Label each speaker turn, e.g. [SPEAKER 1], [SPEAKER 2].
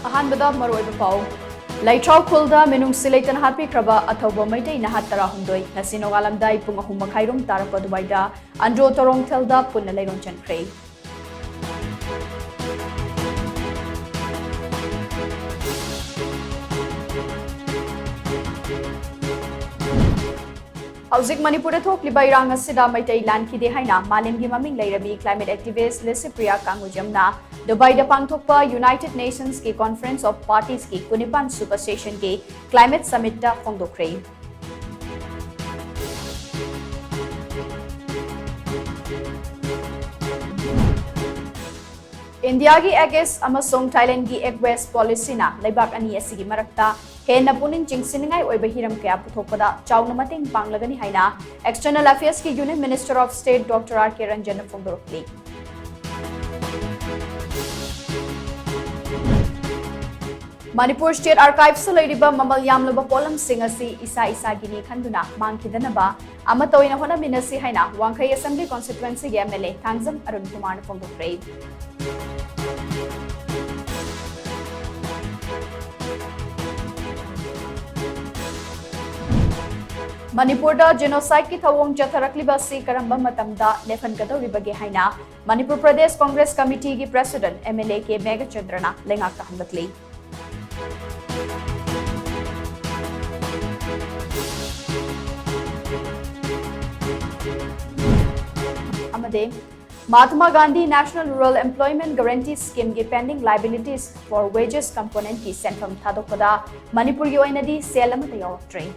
[SPEAKER 1] अहानबदा मरोइबा पाउ लैथ्राउ खुलदा मिनुंग सिलेतन हापी क्रबा अथौबा मैतै नहा तरा हुंदोइ नसी नोगालमदाई पुंग अहुम मखाइरुम तारप दुबाइदा आंड्रो तोरोंगथेलदा पुन्ना लैरोन चनख्रे हौजिक मणिपुर थोकलिबा इरांग असिदा मैतै लानखिदे हाइना मालेमगी ममिंग लैरबी क्लाइमेट एक्टिविस्ट लिसिप्रिया कांगुजमना दुबईदा पांगथोकपा यूनाइटेड नेशंस की कॉन्फ्रेंस ऑफ पार्टीज की कुनिपान सुपर सेशन के क्लाइमेट समिट दा फोंदोख्रे इंडिया की एक्ट ईस्ट अमसोंग थाईलैंड की एक्ट वेस्ट पॉलिसी ना लेबाक अनी असिगी मरक्ता हेन्ना पुनिंग चिंगसिनिंगाई ओइबा हिरम कया पुथोकपदा चाउना मतेंग पांगलगनी हाइना एक्सटर्नल अफेयर्स की union minister of state doctor R K. Ranjan फोंदोरक्ली मणिपुर स्टेट आर्काइव्स लैरिबा ममल यामलबा पोलम सिंग असि इसा इसागिनी खंदुना मांगखिदनबा अमा तोइना होनामिनसि हाइना वांखै असेंबली कॉन्स्टिट्युएंसी के एमएलए थांगजम अरुणकुमार फोंदोक्रे मणिपुर जेनोसाइड की थवोंग चथरकलिबा सि करंबा मतमदा लेफनगदौरिबगे हाइना मणिपुर प्रदेश कांग्रेस कमिटी की प्रेसिडेंट एमएलए के मेघाचंद्रना लेंगाक हंगतली Mahatma Gandhi national rural employment guarantee scheme की pending liabilities for wages component की सेंफम थादोकदा मणिपुर की सेल अमता यावक्ट्रे